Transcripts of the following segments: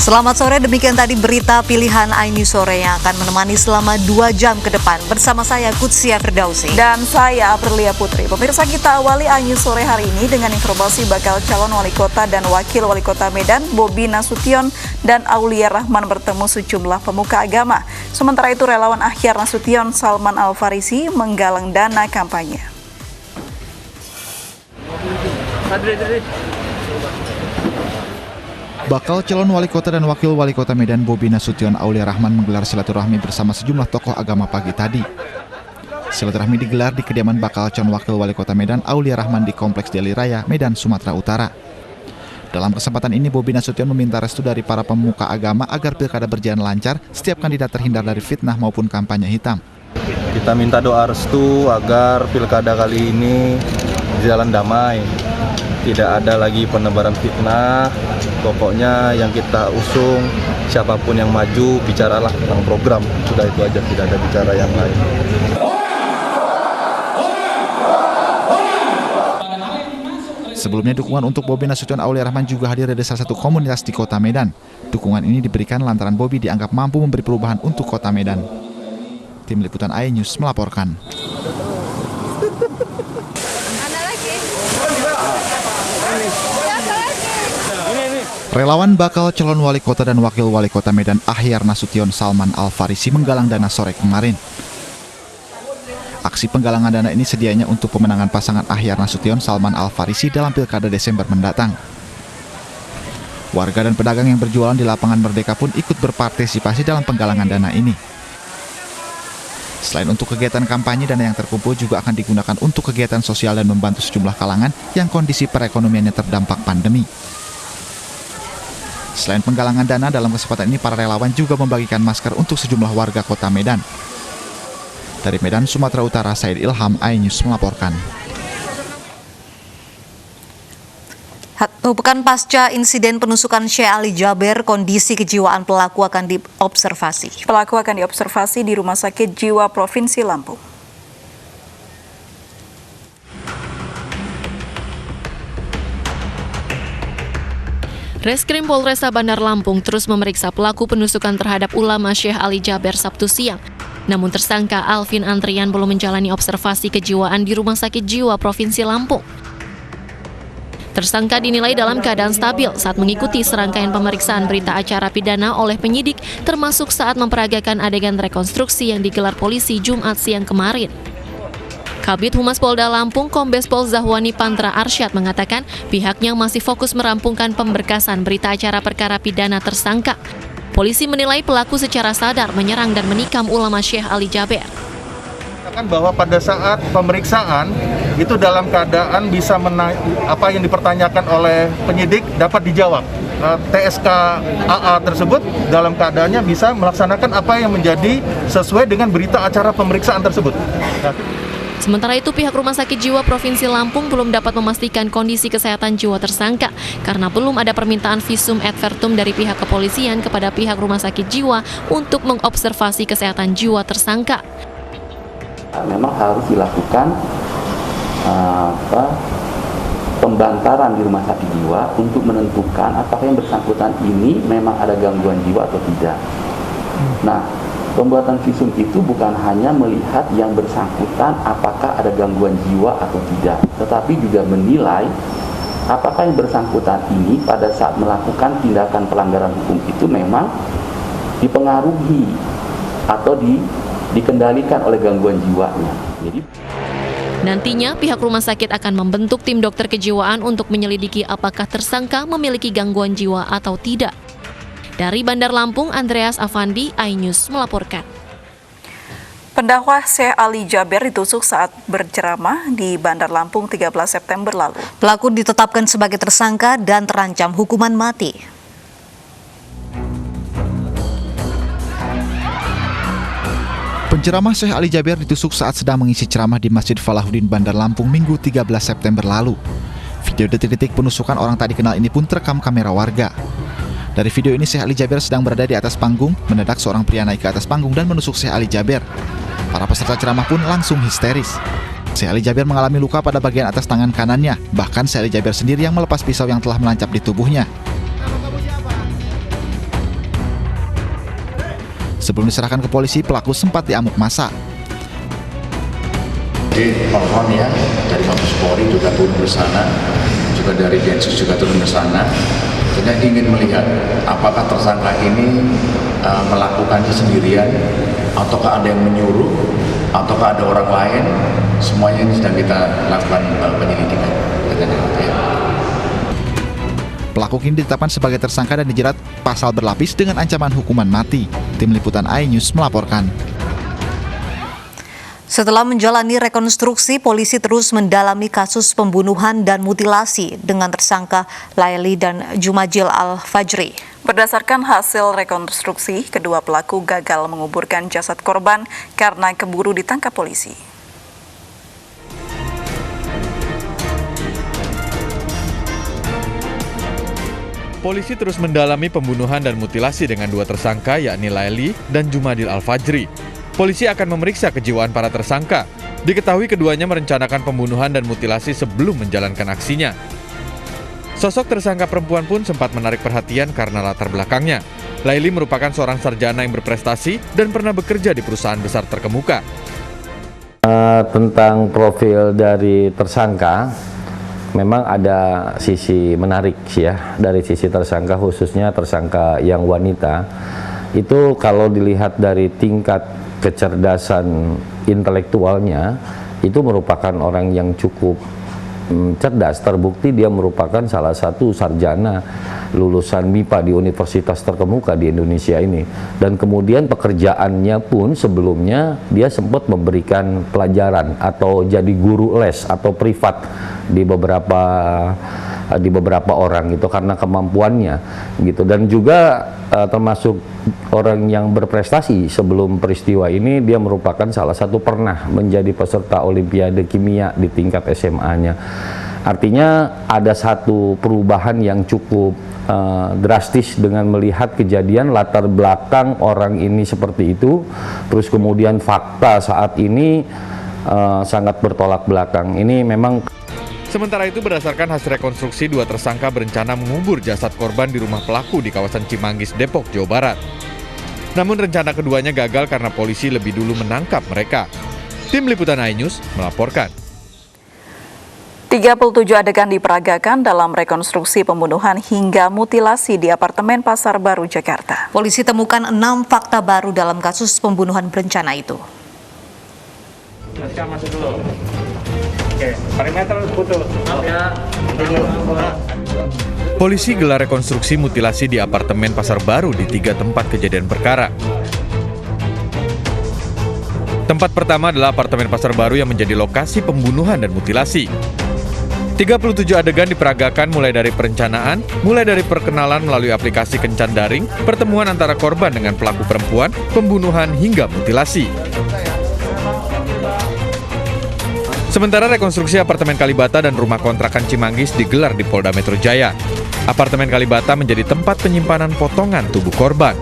Selamat sore, demikian tadi berita pilihan iNews Sore yang akan menemani selama 2 jam ke depan. Bersama saya Kutsia Firdausi. Dan saya Aprilia Putri. Pemirsa, kita awali iNews Sore hari ini dengan informasi bakal calon wali kota dan wakil wali kota Medan, Bobi Nasution dan Aulia Rahman bertemu sejumlah pemuka agama. Sementara itu relawan Ahyar Nasution, Salman Al-Farisi menggalang dana kampanye. Bakal calon wali kota dan wakil wali kota Medan Bobi Nasution Aulia Rahman menggelar silaturahmi bersama sejumlah tokoh agama pagi tadi. Silaturahmi digelar di kediaman bakal calon wakil wali kota Medan Aulia Rahman di Kompleks Deli Raya, Medan, Sumatera Utara. Dalam kesempatan ini Bobi Nasution meminta restu dari para pemuka agama agar pilkada berjalan lancar, setiap kandidat terhindar dari fitnah maupun kampanye hitam. Kita minta doa restu agar pilkada kali ini berjalan damai. Tidak ada lagi penebaran fitnah. Pokoknya yang kita usung, siapapun yang maju, bicaralah tentang program. Sudah itu aja, tidak ada bicara yang lain. Sebelumnya dukungan untuk Bobi Nasution Aulia Rahman juga hadir dari salah satu komunitas di kota Medan. Dukungan ini diberikan lantaran Bobi dianggap mampu memberi perubahan untuk kota Medan. Tim Liputan iNews melaporkan. Relawan bakal calon wali kota dan wakil wali kota Medan Ahyar Nasution Salman Al-Farisi menggalang dana sore kemarin. Aksi penggalangan dana ini sedianya untuk pemenangan pasangan Ahyar Nasution Salman Al-Farisi dalam pilkada Desember mendatang. Warga dan pedagang yang berjualan di lapangan Merdeka pun ikut berpartisipasi dalam penggalangan dana ini. Selain untuk kegiatan kampanye, dana yang terkumpul juga akan digunakan untuk kegiatan sosial dan membantu sejumlah kalangan yang kondisi perekonomiannya terdampak pandemi. Selain penggalangan dana, dalam kesempatan ini para relawan juga membagikan masker untuk sejumlah warga kota Medan. Dari Medan, Sumatera Utara, Said Ilham, iNews melaporkan. Pekan pasca insiden penusukan Sheikh Ali Jaber, kondisi kejiwaan pelaku akan diobservasi. Pelaku akan diobservasi di Rumah Sakit Jiwa Provinsi Lampung. Reskrim Polresta Bandar Lampung terus memeriksa pelaku penusukan terhadap ulama Sheikh Ali Jaber Sabtu siang. Namun tersangka Alvin Antrian belum menjalani observasi kejiwaan di Rumah Sakit Jiwa Provinsi Lampung. Tersangka dinilai dalam keadaan stabil saat mengikuti serangkaian pemeriksaan berita acara pidana oleh penyidik, termasuk saat memperagakan adegan rekonstruksi yang digelar polisi Jumat siang kemarin. Kabid Humas Polda Lampung, Kombes Pol Zahwani Pantra Arsyad mengatakan pihaknya masih fokus merampungkan pemberkasan berita acara perkara pidana tersangka. Polisi menilai pelaku secara sadar menyerang dan menikam ulama Sheikh Ali Jaber. Bahwa pada saat pemeriksaan itu dalam keadaan bisa apa yang dipertanyakan oleh penyidik dapat dijawab. TSK AA tersebut dalam keadaannya bisa melaksanakan apa yang menjadi sesuai dengan berita acara pemeriksaan tersebut. Sementara itu, pihak Rumah Sakit Jiwa Provinsi Lampung belum dapat memastikan kondisi kesehatan jiwa tersangka karena belum ada permintaan visum advertum dari pihak kepolisian kepada pihak Rumah Sakit Jiwa untuk mengobservasi kesehatan jiwa tersangka. Memang harus dilakukan pembantaran di Rumah Sakit Jiwa untuk menentukan apakah yang bersangkutan ini memang ada gangguan jiwa atau tidak. Nah, pembuatan visum itu bukan hanya melihat yang bersangkutan apakah ada gangguan jiwa atau tidak, tetapi juga menilai apakah yang bersangkutan ini pada saat melakukan tindakan pelanggaran hukum itu memang dipengaruhi atau dikendalikan oleh gangguan jiwanya. Jadi nantinya pihak rumah sakit akan membentuk tim dokter kejiwaan untuk menyelidiki apakah tersangka memiliki gangguan jiwa atau tidak. Dari Bandar Lampung, Andreas Afandi, iNews melaporkan. Pendakwah Sheikh Ali Jaber ditusuk saat berceramah di Bandar Lampung 13 September lalu. Pelaku ditetapkan sebagai tersangka dan terancam hukuman mati. Penceramah Sheikh Ali Jaber ditusuk saat sedang mengisi ceramah di Masjid Falahuddin Bandar Lampung Minggu 13 September lalu. Video detik-detik penusukan orang tak dikenal ini pun terekam kamera warga. Dari video ini Sheikh Ali Jaber sedang berada di atas panggung, mendadak seorang pria naik ke atas panggung dan menusuk Sheikh Ali Jaber. Para peserta ceramah pun langsung histeris. Sheikh Ali Jaber mengalami luka pada bagian atas tangan kanannya, bahkan Sheikh Ali Jaber sendiri yang melepas pisau yang telah menancap di tubuhnya. Sebelum diserahkan ke polisi, pelaku sempat diamuk massa. Jadi mohon ya, dari Mabes Polri juga turun ke sana, juga dari Densus juga turun ke sana. Kita ingin melihat apakah tersangka ini melakukannya sendirian, ataukah ada yang menyuruh, ataukah ada orang lain. Semuanya ini sedang kita lakukan penyelidikan. Pelaku kini ditetapkan sebagai tersangka dan dijerat pasal berlapis dengan ancaman hukuman mati. Tim Liputan iNews melaporkan. Setelah menjalani rekonstruksi, polisi terus mendalami kasus pembunuhan dan mutilasi dengan tersangka Laili dan Jumajil Al-Fajri. Berdasarkan hasil rekonstruksi, kedua pelaku gagal menguburkan jasad korban karena keburu ditangkap polisi. Polisi terus mendalami pembunuhan dan mutilasi dengan dua tersangka yakni Laili dan Jumadil Al-Fajri. Polisi akan memeriksa kejiwaan para tersangka. Diketahui keduanya merencanakan pembunuhan dan mutilasi sebelum menjalankan aksinya. Sosok tersangka perempuan pun sempat menarik perhatian karena latar belakangnya. Laili merupakan seorang sarjana yang berprestasi dan pernah bekerja di perusahaan besar terkemuka. Tentang profil dari tersangka, memang ada sisi menarik sih ya, dari sisi tersangka, khususnya tersangka yang wanita. Itu kalau dilihat dari tingkat kecerdasan intelektualnya, itu merupakan orang yang cukup cerdas. Terbukti dia merupakan salah satu sarjana lulusan MIPA di universitas terkemuka di Indonesia ini. Dan kemudian pekerjaannya pun sebelumnya dia sempat memberikan pelajaran atau jadi guru les atau privat di beberapa orang gitu karena kemampuannya gitu. Dan juga termasuk orang yang berprestasi. Sebelum peristiwa ini dia merupakan salah satu pernah menjadi peserta Olimpiade Kimia di tingkat SMA-nya. Artinya ada satu perubahan yang cukup drastis dengan melihat kejadian latar belakang orang ini seperti itu, terus kemudian fakta saat ini sangat bertolak belakang. Ini memang. Sementara itu berdasarkan hasil rekonstruksi, dua tersangka berencana mengubur jasad korban di rumah pelaku di kawasan Cimanggis, Depok, Jawa Barat. Namun rencana keduanya gagal karena polisi lebih dulu menangkap mereka. Tim Liputan iNews melaporkan. 37 adegan diperagakan dalam rekonstruksi pembunuhan hingga mutilasi di apartemen Pasar Baru, Jakarta. Polisi temukan 6 fakta baru dalam kasus pembunuhan berencana itu. Masuk dulu. Oke, perimeter putus. Ya. Polisi gelar rekonstruksi mutilasi di apartemen Pasar Baru di 3 tempat kejadian perkara. Tempat pertama adalah apartemen Pasar Baru yang menjadi lokasi pembunuhan dan mutilasi. 37 adegan diperagakan mulai dari perencanaan, mulai dari perkenalan melalui aplikasi kencan daring, pertemuan antara korban dengan pelaku perempuan, pembunuhan hingga mutilasi. Sementara rekonstruksi apartemen Kalibata dan rumah kontrakan Cimanggis digelar di Polda Metro Jaya. Apartemen Kalibata menjadi tempat penyimpanan potongan tubuh korban.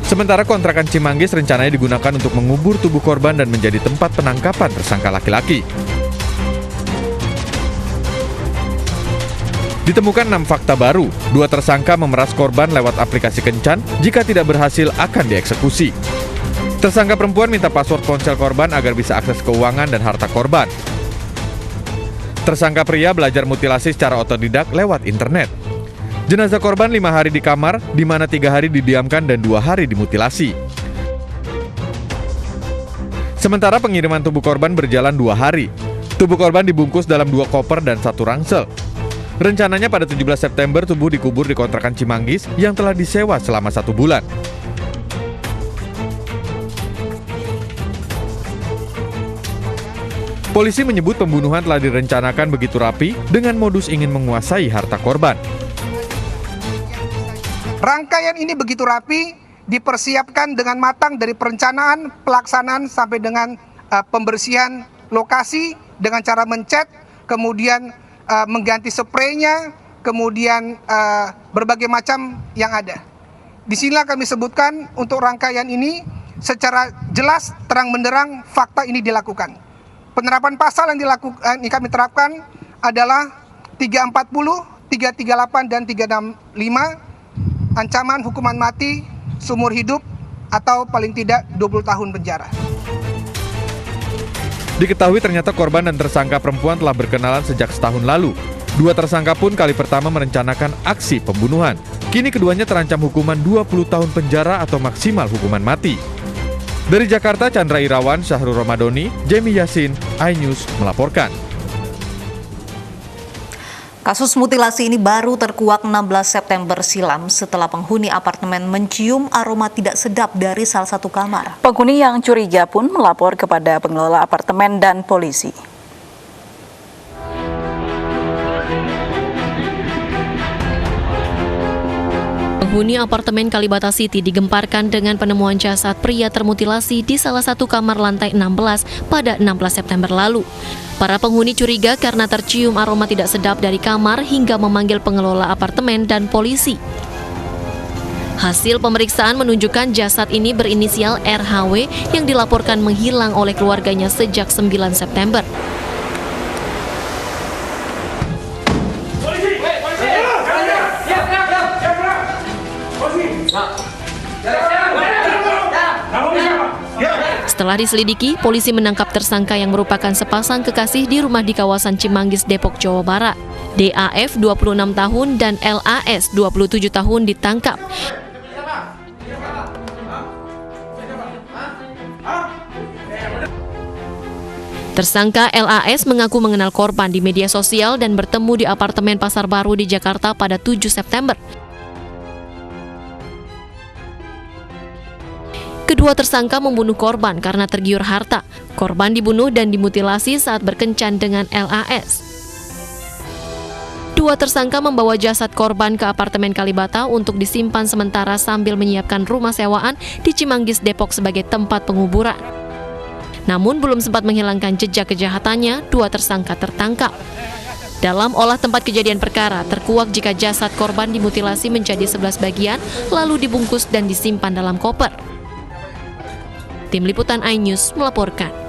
Sementara kontrakan Cimanggis rencananya digunakan untuk mengubur tubuh korban dan menjadi tempat penangkapan tersangka laki-laki. Ditemukan 6 fakta baru, 2 tersangka memeras korban lewat aplikasi kencan, jika tidak berhasil akan dieksekusi. Tersangka perempuan minta password ponsel korban agar bisa akses keuangan dan harta korban. Tersangka pria belajar mutilasi secara otodidak lewat internet. Jenazah korban 5 hari di kamar, di mana 3 hari didiamkan dan 2 hari dimutilasi. Sementara pengiriman tubuh korban berjalan 2 hari. Tubuh korban dibungkus dalam 2 koper dan 1 ransel. Rencananya pada 17 September tubuh dikubur di kontrakan Cimanggis yang telah disewa selama 1 bulan. Polisi menyebut pembunuhan telah direncanakan begitu rapi dengan modus ingin menguasai harta korban. Rangkaian ini begitu rapi, dipersiapkan dengan matang dari perencanaan, pelaksanaan sampai dengan pembersihan lokasi dengan cara mencat, kemudian mengganti spraynya, kemudian berbagai macam yang ada. Di sinilah kami sebutkan untuk rangkaian ini secara jelas terang benderang fakta ini dilakukan. Penerapan pasal yang kami terapkan adalah 340, 338 dan 365, ancaman hukuman mati seumur hidup atau paling tidak 20 tahun penjara. Diketahui ternyata korban dan tersangka perempuan telah berkenalan sejak setahun lalu. Dua tersangka pun kali pertama merencanakan aksi pembunuhan. Kini keduanya terancam hukuman 20 tahun penjara atau maksimal hukuman mati. Dari Jakarta, Chandra Irawan, Syahrul Ramadhani, Jemi Yasin, iNews melaporkan. Kasus mutilasi ini baru terkuak 16 September silam setelah penghuni apartemen mencium aroma tidak sedap dari salah satu kamar. Penghuni yang curiga pun melapor kepada pengelola apartemen dan polisi. Penghuni apartemen Kalibata City digemparkan dengan penemuan jasad pria termutilasi di salah satu kamar lantai 16 pada 16 September lalu. Para penghuni curiga karena tercium aroma tidak sedap dari kamar hingga memanggil pengelola apartemen dan polisi. Hasil pemeriksaan menunjukkan jasad ini berinisial RHW yang dilaporkan menghilang oleh keluarganya sejak 9 September. Setelah diselidiki, polisi menangkap tersangka yang merupakan sepasang kekasih di rumah di kawasan Cimanggis, Depok, Jawa Barat. DAF 26 tahun dan LAS 27 tahun ditangkap. Tersangka LAS mengaku mengenal korban di media sosial dan bertemu di apartemen Pasar Baru di Jakarta pada 7 September. Kedua tersangka membunuh korban karena tergiur harta. Korban dibunuh dan dimutilasi saat berkencan dengan LAS. Dua tersangka membawa jasad korban ke apartemen Kalibata untuk disimpan sementara sambil menyiapkan rumah sewaan di Cimanggis, Depok sebagai tempat penguburan. Namun belum sempat menghilangkan jejak kejahatannya, dua tersangka tertangkap. Dalam olah tempat kejadian perkara, terkuak jika jasad korban dimutilasi menjadi 11 bagian, lalu dibungkus dan disimpan dalam koper. Tim Liputan iNews melaporkan.